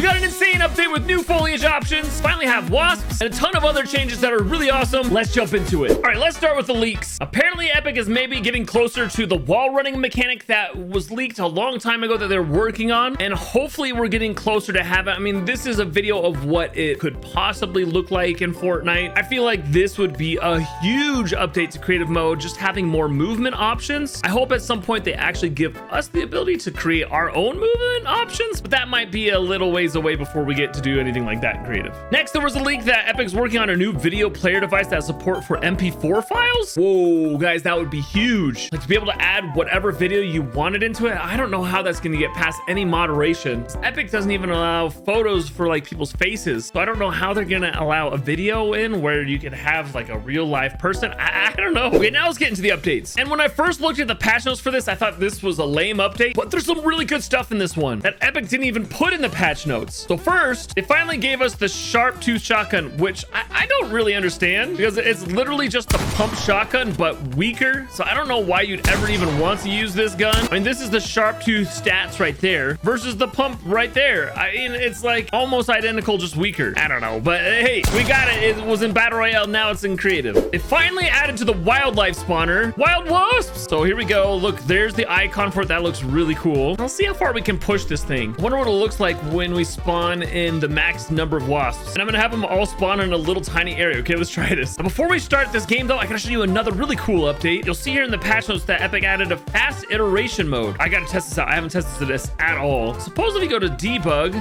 got an insane update with new foliage options, finally have wasps, and a ton of other changes that are really awesome. Let's jump into it. All right, let's start with the leaks. Apparently, Epic is maybe getting closer to the wall running mechanic that was leaked a long time ago that they're working on, and hopefully we're getting closer to have it. I mean, this is a video of what it could possibly look like in Fortnite. I feel like this would be a huge update to creative mode, just having more movement options. I hope at some point they actually give us the ability to create our own movement options, but that might be a little ways away before we get to do anything like that in creative. Next, there was a leak that Epic's working on a new video player device that has support for MP4 files. Whoa, guys, that would be huge. Like, to be able to add whatever video you wanted into it. I don't know how that's going to get past any moderation. Epic doesn't even allow photos for like people's faces, so I don't know how they're going to allow a video in where you can have like a real live person. I don't know. Okay, now let's get into the updates. And when I first looked at the patch notes for this, I thought this was a lame update, but there's some really good stuff in this one that Epic didn't even put in the patch notes. So first, they finally gave us the sharp tooth shotgun, which I don't really understand because it's literally just the pump shotgun, but weaker. So I don't know why you'd ever even want to use this gun. I mean, this is the sharp tooth stats right there versus the pump right there. I mean, it's like almost identical, just weaker. I don't know, but hey, we got it. It was in Battle Royale, now it's in creative. It finally added to the wildlife spawner, wild wasps. So here we go. Look, there's the icon for it. That looks really cool. Let's see how far we can push this thing. I wonder what it looks like when we spawn in the max number of wasps. And I'm gonna have them all spawn in a little tiny area. Okay, let's try this. Now, before we start this game though, I gotta show you another really cool update. You'll see here in the patch notes that Epic added a fast iteration mode. I gotta test this out. I haven't tested this at all. Suppose if you go to debug,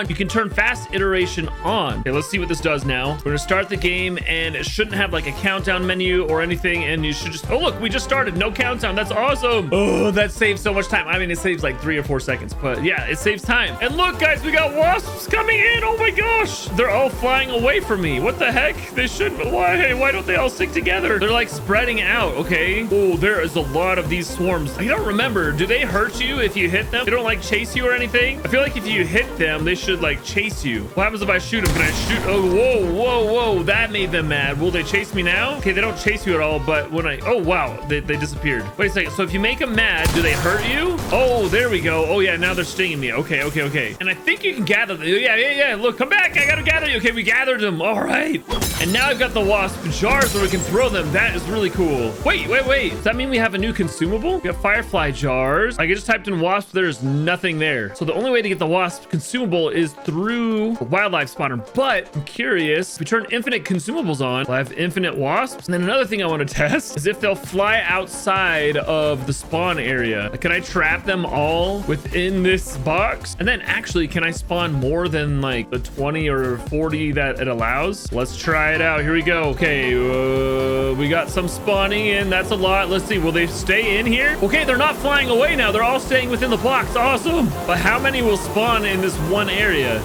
you can turn fast iteration on. Okay, let's see what this does now. We're gonna start the game and it shouldn't have like a countdown menu or anything, and you should just, oh look, we just started, no countdown. That's awesome. Oh, that saves so much time. I mean, it saves like 3 or 4 seconds, but yeah, it saves time. And look guys, we got wasps coming in. Oh my gosh, they're all flying away from me. What the heck? They shouldn't. Why don't they all stick together? They're like spreading out. Okay. Oh, there is a lot of these swarms. I don't remember, do they hurt you if you hit them? They don't like chase you or anything? I feel like if you hit them, they should like chase you. What happens if I shoot them? Can I shoot? Oh, whoa, that made them mad. Will they chase me now? Okay, they don't chase you at all, but when I, oh wow, they disappeared. Wait a second, so if you make them mad, do they hurt you? Oh, there we go. Oh yeah, now they're stinging me. Okay. And I think you can gather them. Yeah, look, come back, I gotta gather you. Okay, we gathered them. All right, and now I've got the wasp jars where we can throw them. That is really cool. Wait, does that mean we have a new consumable? We got firefly jars. I just typed in wasp, there's nothing there. So the only way to get the wasp consumable is through the wildlife spawner, but I'm curious, if we turn infinite consumables on, we'll have infinite wasps. And then another thing I want to test is if they'll fly outside of the spawn area. Like, can I trap them all within this box? And then actually, can I spawn more than like the 20 or 40 that it allows? Let's try it out. Here we go. Okay, we got some spawning in. That's a lot. Let's see, will they stay in here? Okay, they're not flying away now. They're all staying within the box. Awesome. But how many will spawn in this one area?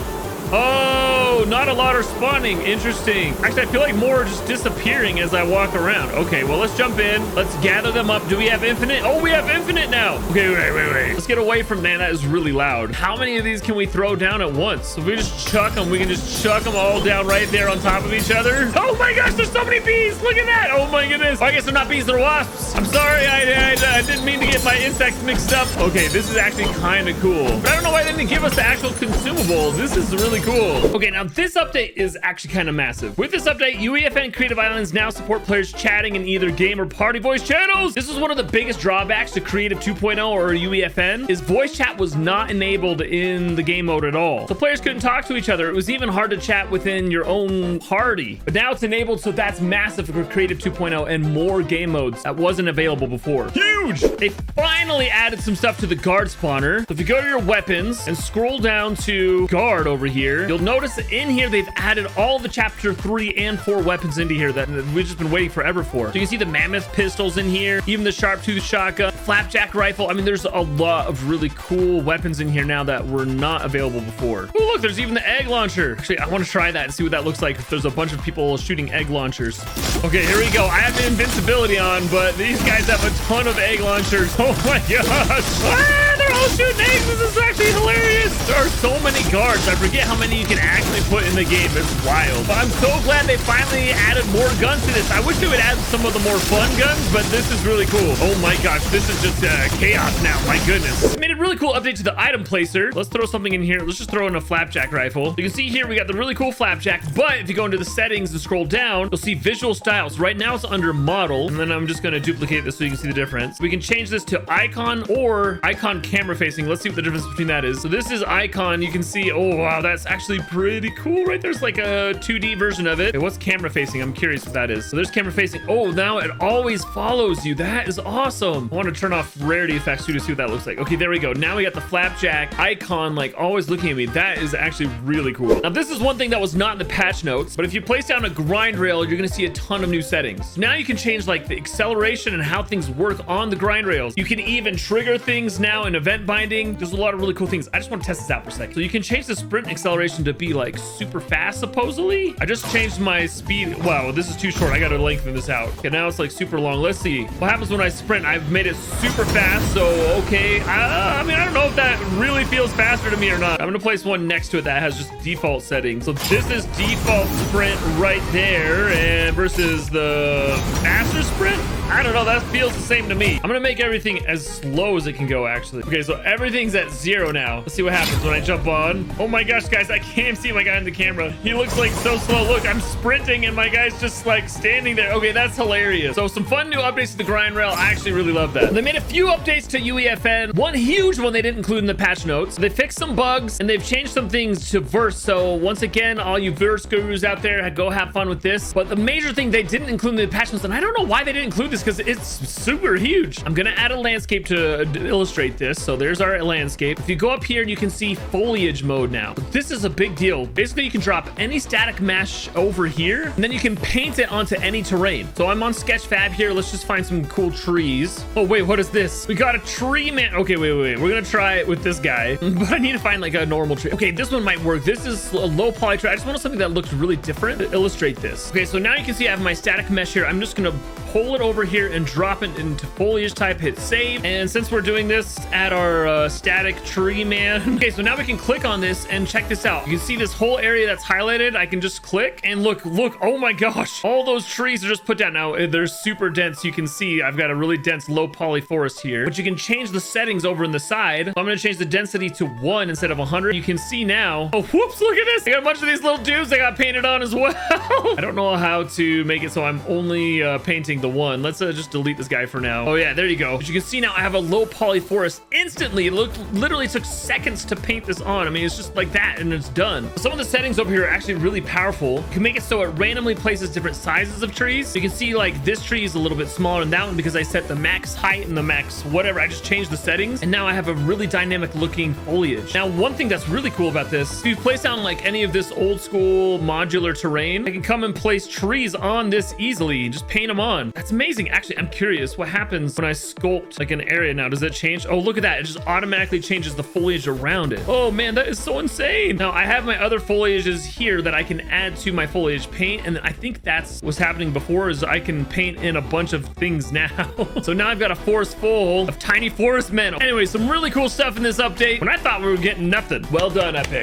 Oh, not a lot are spawning. Interesting. Actually, I feel like more are just disappearing as I walk around. Okay, well, let's jump in. Let's gather them up. Do we have infinite? Oh, we have infinite now. Okay, wait. Let's get away from, man, that is really loud. How many of these can we throw down at once? So if we just chuck them, we can just chuck them all down right there on top of each other. Oh my gosh, there's so many bees. Look at that. Oh my goodness. I guess they're not bees, they're wasps. I'm sorry, I didn't mean to get my insects mixed up. Okay, this is actually kind of cool. But I don't know why they didn't give us the actual consumable. This is really cool. Okay, now this update is actually kind of massive. With this update, UEFN Creative Islands now support players chatting in either game or party voice channels. This is one of the biggest drawbacks to Creative 2.0 or UEFN, is voice chat was not enabled in the game mode at all. So players couldn't talk to each other. It was even hard to chat within your own party. But now it's enabled, so that's massive for Creative 2.0 and more game modes that wasn't available before. Huge! They finally added some stuff to the guard spawner. So if you go to your weapons and scroll down to guard over here, you'll notice that in here they've added all the chapter 3 and 4 weapons into here that we've just been waiting forever for. So you can see the mammoth pistols in here, even the sharp tooth shotgun, flapjack rifle. I mean, there's a lot of really cool weapons in here now that were not available before. Oh, look, there's even the egg launcher. Actually, I want to try that and see what that looks like if there's a bunch of people shooting egg launchers. Okay, here we go. I have the invincibility on, but these guys have a ton of egg launchers. Oh my gosh. Ah, they're all shooting eggs. This is actually hilarious. There are so many guards. I forget how many you can actually put in the game. It's wild. But I'm so glad they finally added more guns to this. I wish they would add some of the more fun guns, but this is really cool. Oh my gosh, this is just chaos now. My goodness. They made a really cool update to the item placer. Let's throw something in here. Let's just throw in a flapjack rifle. You can see here we got the really cool flapjack, but if you go into the settings and scroll down, you'll see visual styles. Right now it's under model, and then I'm just going to duplicate this so you can see the difference. We can change this to icon or icon camera facing. Let's see what the difference between that is. So this is icon. You can see, oh wow, that's actually pretty cool, right? There's like a 2D version of it. Okay, what's camera facing? I'm curious what that is. So there's camera facing. Oh, now it always follows you. That is awesome. I want to turn off rarity effects too to see what that looks like. Okay, there we go. Now we got the flapjack icon like always looking at me. That is actually really cool. Now this is one thing that was not in the patch notes, but if you place down a grind rail, you're going to see a ton of new settings. Now you can change like the acceleration and how things work on the grind rails. You can even trigger things now in event binding. There's a lot of really cool things. I just want to test this out for a second. So you can change the sprint acceleration to be like super fast, supposedly. I just changed my speed. Wow, this is too short. I got to lengthen this out. Okay, now it's like super long. Let's see what happens when I sprint. I've made it super fast. So, okay. I mean, I don't know if that really feels faster to me or not. I'm going to place one next to it that has just default settings. So this is default sprint right there, and versus the faster sprint. I don't know. That feels the same to me. I'm going to make everything as slow as it can go, actually. Okay, so everything's at 0 now. Let's see what happens when I jump on. Oh my gosh, guys, I can't see my guy in the camera. He looks like so slow. Look, I'm sprinting and my guy's just like standing there. Okay, that's hilarious. So some fun new updates to the grind rail. I actually really love that. They made a few updates to UEFN. One huge one they didn't include in the patch notes. They fixed some bugs and they've changed some things to verse. So once again, all you verse gurus out there, go have fun with this. But the major thing they didn't include in the patch notes, and I don't know why they didn't include this because it's super huge. I'm gonna add a landscape to illustrate this. So there's our landscape. If you go up here, you can see foliage mode now. This is a big deal. Basically, you can drop any static mesh over here, and then you can paint it onto any terrain. So I'm on Sketchfab here. Let's just find some cool trees. Oh wait, what is this? We got a tree man. Okay, wait. We're gonna try it with this guy, but I need to find like a normal tree. Okay, this one might work. This is a low poly tree. I just want something that looks really different to illustrate this. Okay, so now you can see I have my static mesh here. I'm just gonna pull it over here and drop it into foliage type, hit save. And since we're doing this, add our static tree man. Okay, so now we can click on this and check this out. You can see this whole area that's highlighted. I can just click and look, oh my gosh. All those trees are just put down. Now they're super dense. You can see I've got a really dense low poly forest here, but you can change the settings over in the side. So I'm going to change the density to 1 instead of 100. You can see now, oh, whoops, look at this. I got a bunch of these little dudes that got painted on as well. I don't know how to make it so I'm only painting the 1. Let's just delete this guy for now. Oh yeah, there you go. But you can see now I have a low poly forest instantly. It literally took seconds to paint this on. I mean, it's just like that and it's done. Some of the settings over here are actually really powerful. You can make it so it randomly places different sizes of trees. You can see like this tree is a little bit smaller than that one because I set the max height and the max whatever. I just changed the settings and now I have a really dynamic looking foliage. Now, one thing that's really cool about this, if you place down like any of this old school modular terrain, I can come and place trees on this easily and just paint them on. That's amazing. Actually, I'm curious what happens when I sculpt like an area now. Does it change? Oh, look at that. It just automatically changes the foliage around it. Oh man, that is so insane. Now I have my other foliages here that I can add to my foliage paint. And I think that's what's happening before is I can paint in a bunch of things now. So now I've got a forest full of tiny forest men. Anyway, some really cool stuff in this update when I thought we were getting nothing. Well done, Epic.